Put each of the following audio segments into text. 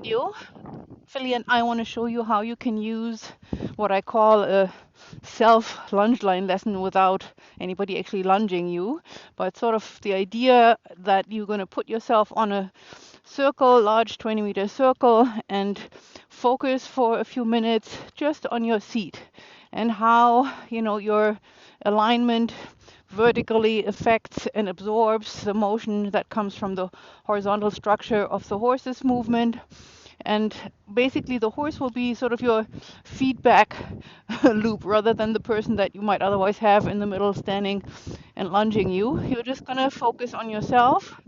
video, Philly and I want to show you how you can use what I call a self-lunge line lesson without anybody actually lunging you, but sort of the idea that you're going to put yourself on a circle, large 20-meter circle, and focus for a few minutes just on your seat and how, your alignment vertically affects and absorbs the motion that comes from the horizontal structure of the horse's movement. And basically, the horse will be sort of your feedback loop rather than the person that you might otherwise have in the middle standing and lunging you. You're just going to focus on yourself,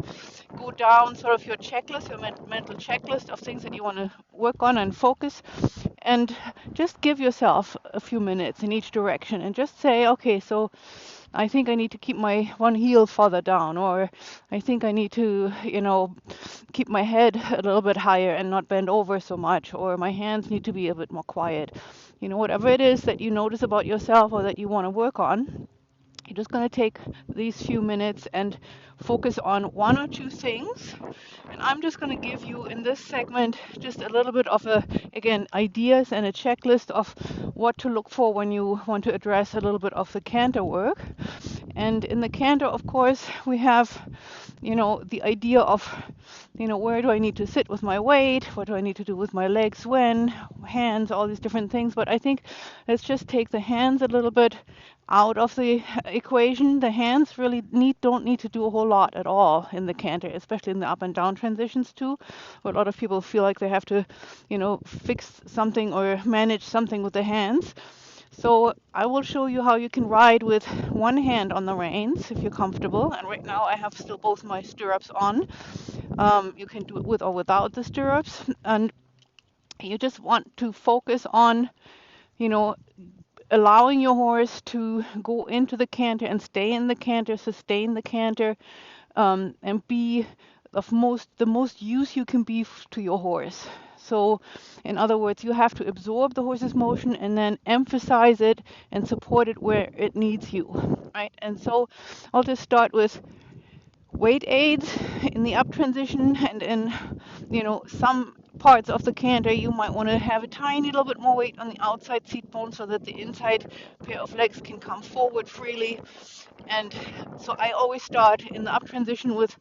go down sort of your checklist, your mental checklist of things that you want to work on and focus, and just give yourself a few minutes in each direction and just say, okay, so I think I need to keep my one heel further down, or I think I need to, keep my head a little bit higher and not bend over so much, or my hands need to be a bit more quiet. Whatever it is that you notice about yourself or that you want to work on, you're just going to take these few minutes and focus on one or two things. And I'm just going to give you in this segment just a little bit of again, ideas and a checklist of what to look for when you want to address a little bit of the canter work. And in the canter, of course, we have, the idea of, where do I need to sit with my weight? What do I need to do with my legs when? Hands, all these different things. But I think let's just take the hands a little bit out of the equation. The hands really don't need to do a whole lot at all in the canter, especially in the up and down transitions too, where a lot of people feel like they have to, fix something or manage something with the hands. So I will show you how you can ride with one hand on the reins if you're comfortable. And right now I have still both my stirrups on. You can do it with or without the stirrups. And you just want to focus on, allowing your horse to go into the canter and stay in the canter, sustain the canter, and be of the most use you can be to your horse. So, in other words, you have to absorb the horse's motion and then emphasize it and support it where it needs you, right? And so, I'll just start with weight aids in the up transition, and in some parts of the canter you might want to have a tiny little bit more weight on the outside seat bone so that the inside pair of legs can come forward freely. And so I always start in the up transition with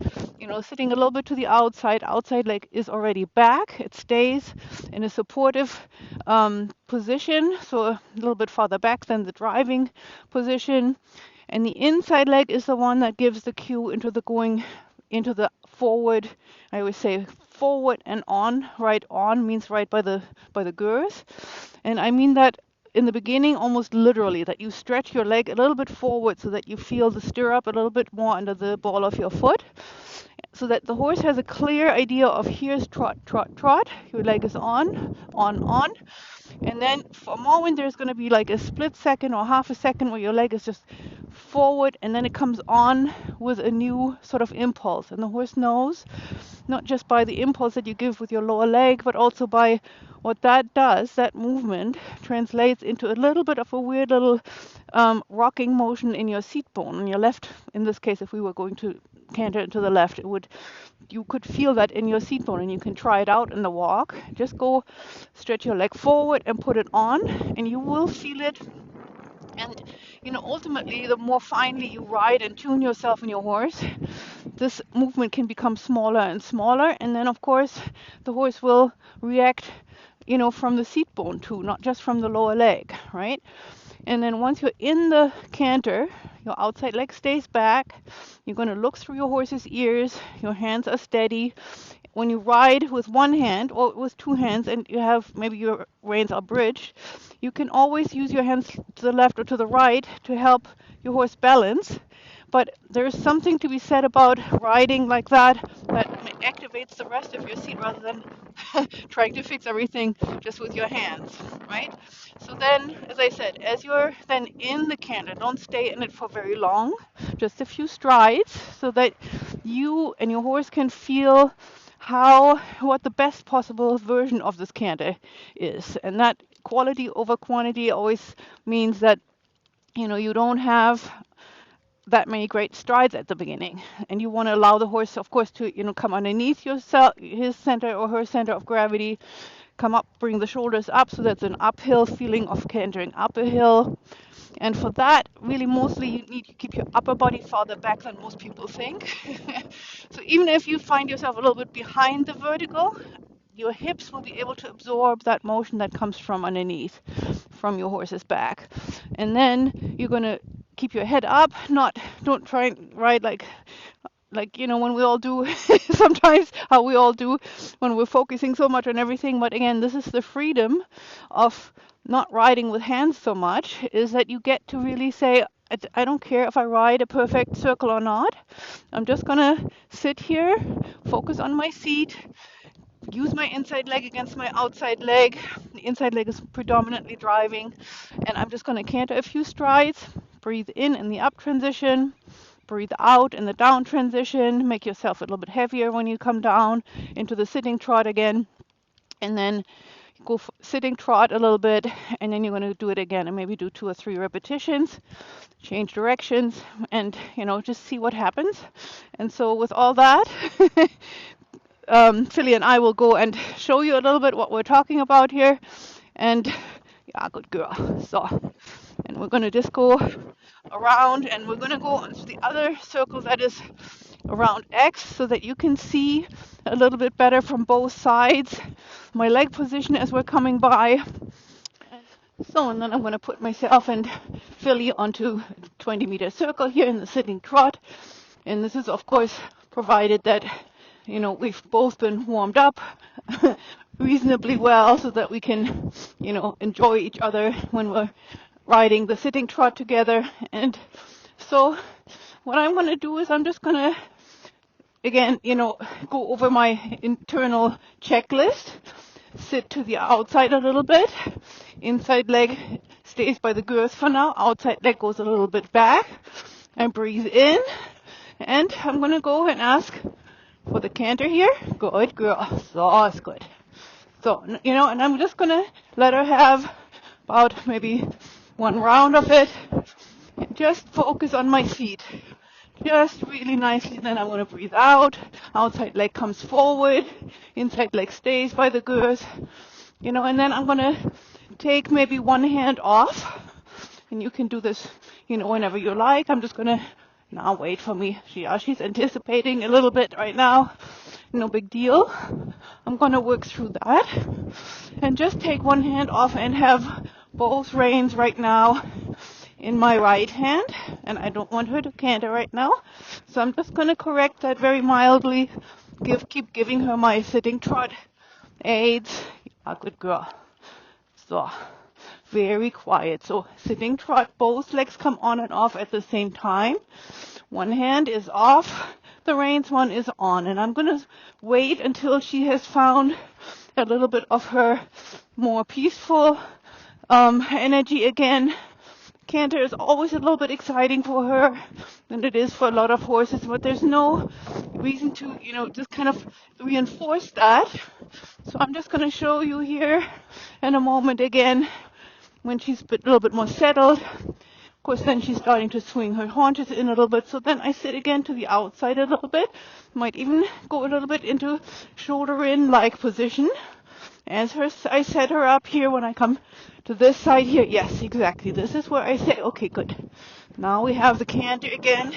sitting a little bit to the outside leg is already back, it stays in a supportive position, so a little bit farther back than the driving position. And the inside leg is the one that gives the cue into the forward. I always say forward and on. Right on means right by the girth. And I mean that in the beginning almost literally, that you stretch your leg a little bit forward so that you feel the stirrup a little bit more under the ball of your foot, so that the horse has a clear idea of here's trot, trot, trot. Your leg is on, on. And then for a moment, there's going to be like a split second or half a second where your leg is just forward, and then it comes on with a new sort of impulse. And the horse knows, not just by the impulse that you give with your lower leg, but also by what that does, that movement translates into a little bit of a weird little rocking motion in your seat bone, in your left. In this case, if we were going to canter to the left, you could feel that in your seat bone, and you can try it out in the walk. Just go stretch your leg forward and put it on, and you will feel it. And ultimately, the more finely you ride and tune yourself and your horse, this movement can become smaller and smaller. And then, of course, the horse will react, from the seat bone too, not just from the lower leg, right? And then once you're in the canter, your outside leg stays back. You're going to look through your horse's ears. Your hands are steady. When you ride with one hand or with two hands and you have maybe your reins are bridged, you can always use your hands to the left or to the right to help your horse balance. But there's something to be said about riding like that activates the rest of your seat rather than trying to fix everything just with your hands, right? So then, as I said, as you're then in the canter, don't stay in it for very long, just a few strides, so that you and your horse can feel what the best possible version of this canter is. And that quality over quantity always means that you don't have that many great strides at the beginning, and you want to allow the horse, of course, to come underneath his center or her center of gravity, come up, bring the shoulders up, so that's an uphill feeling of cantering up a hill. And for that, really, mostly you need to keep your upper body farther back than most people think. So even if you find yourself a little bit behind the vertical, your hips will be able to absorb that motion that comes from underneath, from your horse's back. And then you're going to keep your head up, don't try and ride like when we all do sometimes, how we all do when we're focusing so much on everything. But again, this is the freedom of not riding with hands so much, is that you get to really say, I don't care if I ride a perfect circle or not. I'm just gonna sit here, focus on my seat, use my inside leg against my outside leg. The inside leg is predominantly driving, and I'm just gonna canter a few strides, breathe in the up transition, breathe out in the down transition, make yourself a little bit heavier when you come down into the sitting trot again, and then go sitting trot a little bit, and then you're going to do it again and maybe do 2 or 3 repetitions, change directions, and just see what happens. And so with all that, Philly and I will go and show you a little bit what we're talking about here. And yeah, good girl. So, and we're going to just go around, and we're going to go on to the other circle that is around X, so that you can see a little bit better from both sides my leg position as we're coming by. So, and then I'm going to put myself and Philly onto a 20-meter circle here in the sitting trot. And this is, of course, provided that we've both been warmed up reasonably well, so that we can enjoy each other when we're riding the sitting trot together. And so what I'm going to do is I'm just going to, again, go over my internal checklist, sit to the outside a little bit. Inside leg stays by the girth for now. Outside leg goes a little bit back. And breathe in. And I'm going to go and ask for the canter here. Good girl. So it's good. So, and I'm just going to let her have about maybe 1 round of it. And just focus on my feet. Just really nicely. Then I want to breathe out. Outside leg comes forward. Inside leg stays by the girth. And then I'm going to take maybe 1 hand off. And you can do this, whenever you like. I'm just going to now wait for me. She's anticipating a little bit right now. No big deal. I'm going to work through that. And just take 1 hand off and have both reins right now in my right hand, and I don't want her to canter right now, so I'm just going to correct that very mildly, keep giving her my sitting trot aids. A good girl. So, very quiet. So, sitting trot, both legs come on and off at the same time. 1 hand is off the reins, 1 is on, and I'm going to wait until she has found a little bit of her more peaceful energy again. Canter is always a little bit exciting for her than it is for a lot of horses, but there's no reason to, just kind of reinforce that. So I'm just going to show you here in a moment again when she's a little bit more settled. Of course, then she's starting to swing her haunches in a little bit. So then I sit again to the outside a little bit. Might even go a little bit into shoulder in-like position. As I set her up here when I come to this side here. Yes, exactly. This is where I say, okay, good. Now we have the canter again.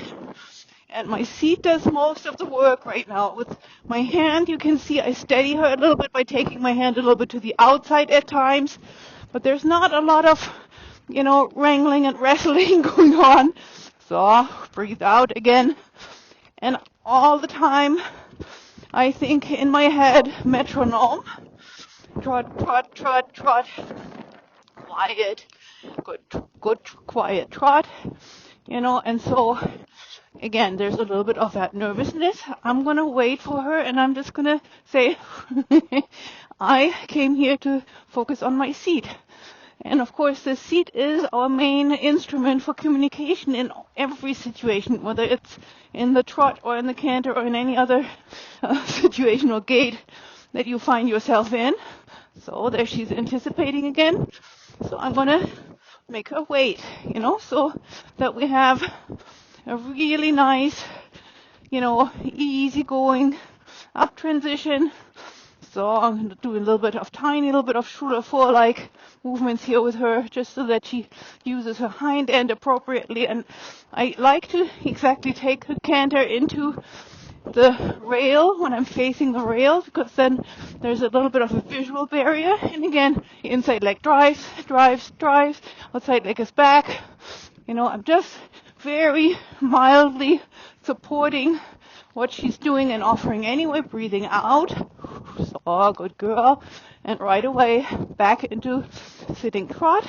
And my seat does most of the work right now. With my hand, you can see I steady her a little bit by taking my hand a little bit to the outside at times. But there's not a lot of, wrangling and wrestling going on. So, breathe out again. And all the time, I think in my head, metronome. Trot, trot, trot, trot. Quiet. Good, quiet trot. And so, again, there's a little bit of that nervousness. I'm going to wait for her, and I'm just going to say, I came here to focus on my seat. And of course, the seat is our main instrument for communication in every situation, whether it's in the trot or in the canter or in any other situation or gait that you find yourself in. So there she's anticipating again. So I'm going to make her wait, so that we have a really nice, easy going up transition. So I'm going to do tiny little bit of shoulder fore-like movements here with her, just so that she uses her hind end appropriately. And I like to exactly take the canter into the rail when I'm facing the rail, because then there's a little bit of a visual barrier. And again, inside leg drives, outside leg is back. I'm just very mildly supporting what she's doing and offering anyway, breathing out. So, good girl. And right away, back into sitting trot.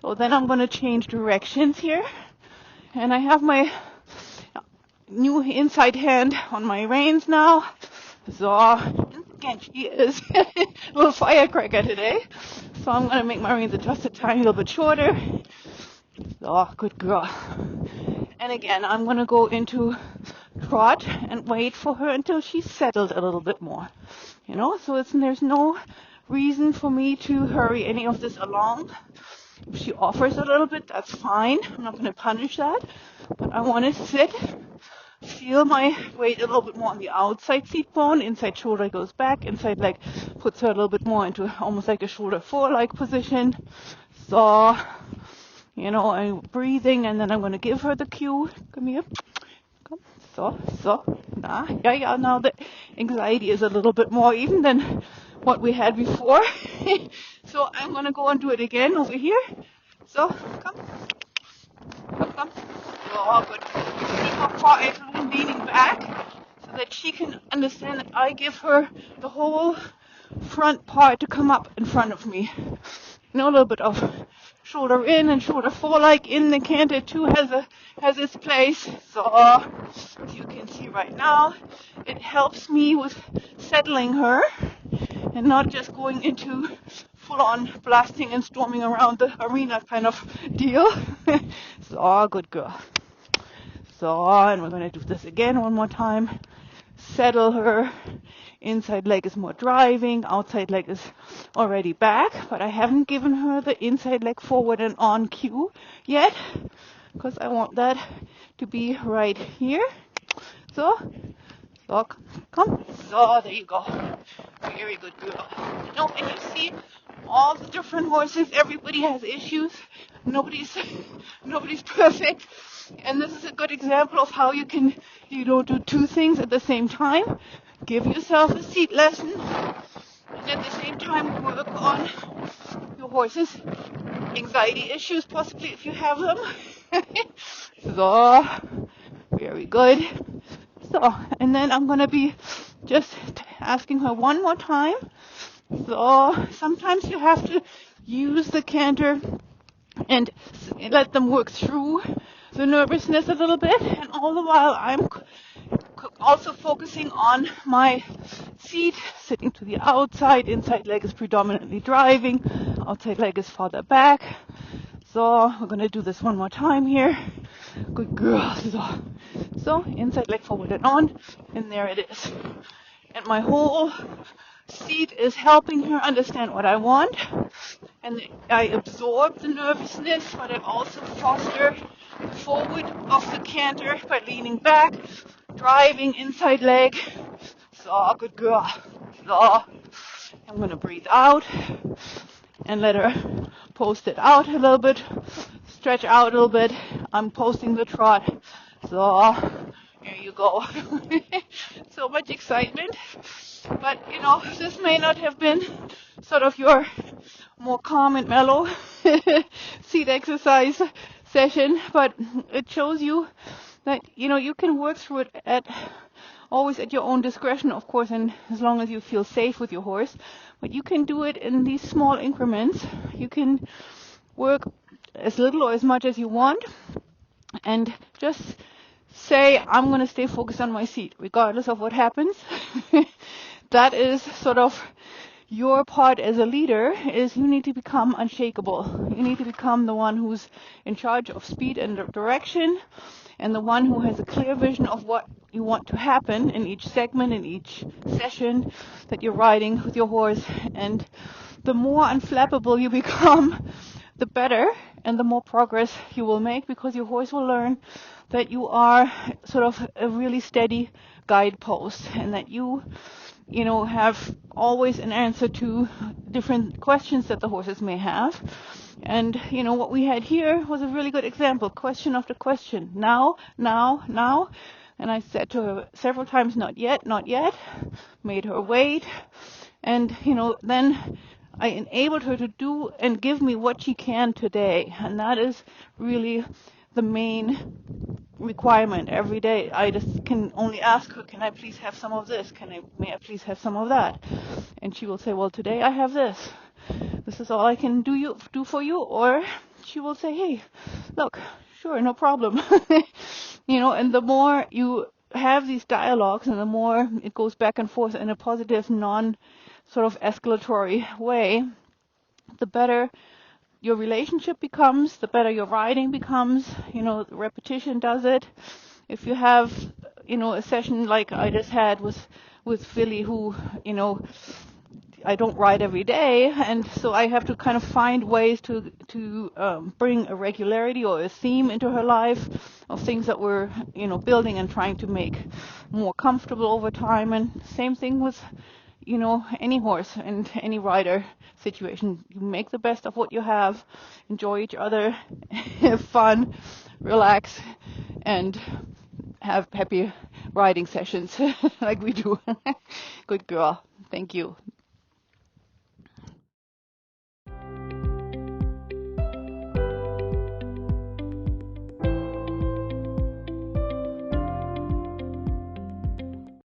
So then I'm going to change directions here. And I have my new inside hand on my reins now. So, again, she is a little firecracker today. So I'm going to make my reins just a tiny little bit shorter. So, good girl. And again, I'm going to go into trot and wait for her until she's settled a little bit more. So there's no reason for me to hurry any of this along. If she offers a little bit, that's fine. I'm not going to punish that. But I want to sit, feel my weight a little bit more on the outside seat bone. Inside shoulder goes back. Inside leg puts her a little bit more into almost like a shoulder fore-like position. So, I'm breathing, and then I'm going to give her the cue. Come here. Come. So. Now the anxiety is a little bit more even than what we had before. So I'm going to go and do it again over here. So, come. Oh, good. See how far I'm leaning back, so that she can understand that I give her the whole front part to come up in front of me. A little bit of shoulder in and shoulder fore-like in the canter too has its place. So, as you can see right now, it helps me with settling her and not just going into full-on blasting and storming around the arena kind of deal. So, good girl. So, and we're going to do this again one more time. Settle her. Inside leg is more driving, outside leg is already back, but I haven't given her the inside leg forward and on cue yet, because I want that to be right here. So come. So, there you go. Very good girl. And you see, all the different horses, everybody has issues. Nobody's perfect. And this is a good example of how you can, do two things at the same time. Give yourself a seat lesson, and at the same time work on your horse's anxiety issues, possibly if you have them. So, very good. So, and then I'm going to be just asking her one more time. So, sometimes you have to use the canter and let them work through the nervousness a little bit, and all the while I'm also focusing on my seat, sitting to the outside. Inside leg is predominantly driving, outside leg is farther back. So we're going to do this one more time here. Good girl. So inside leg forward and on, and there it is. And my whole seat is helping her understand what I want, and I absorb the nervousness, but I also foster the forward of the canter by leaning back, driving inside leg. So, good girl. So, I'm going to breathe out and let her post it out a little bit, stretch out a little bit. I'm posting the trot. So, here you go. So much excitement. But, this may not have been sort of your more calm and mellow seat exercise session, but it shows you that, you can work through it always at your own discretion, of course, and as long as you feel safe with your horse. But you can do it in these small increments. You can work as little or as much as you want, and just say, I'm going to stay focused on my seat, regardless of what happens. That is sort of your part as a leader, is you need to become unshakable. You need to become the one who's in charge of speed and direction, and the one who has a clear vision of what you want to happen in each segment, in each session that you're riding with your horse. And the more unflappable you become, the better and the more progress you will make, because your horse will learn that you are sort of a really steady guidepost, and that you have always an answer to different questions that the horses may have. And what we had here was a really good example, question after question. Now. And I said to her several times, not yet, made her wait. And, then I enabled her to do and give me what she can today. And that is really the main requirement every day. I just can only ask her, can I please have some of this? May I please have some of that? And she will say, well, today I have this. This is all I can do for you. Or she will say, hey, look, sure, no problem. And the more you have these dialogues and the more it goes back and forth in a positive, sort of escalatory way, the better your relationship becomes, the better your riding becomes. The repetition does it. If you have, a session like I just had with Philly, who, I don't ride every day, and so I have to kind of find ways to bring a regularity or a theme into her life of things that we're, building and trying to make more comfortable over time. And same thing with, any horse and any rider situation. You make the best of what you have, enjoy each other, have fun, relax, and have happy riding sessions like we do. Good girl. Thank you.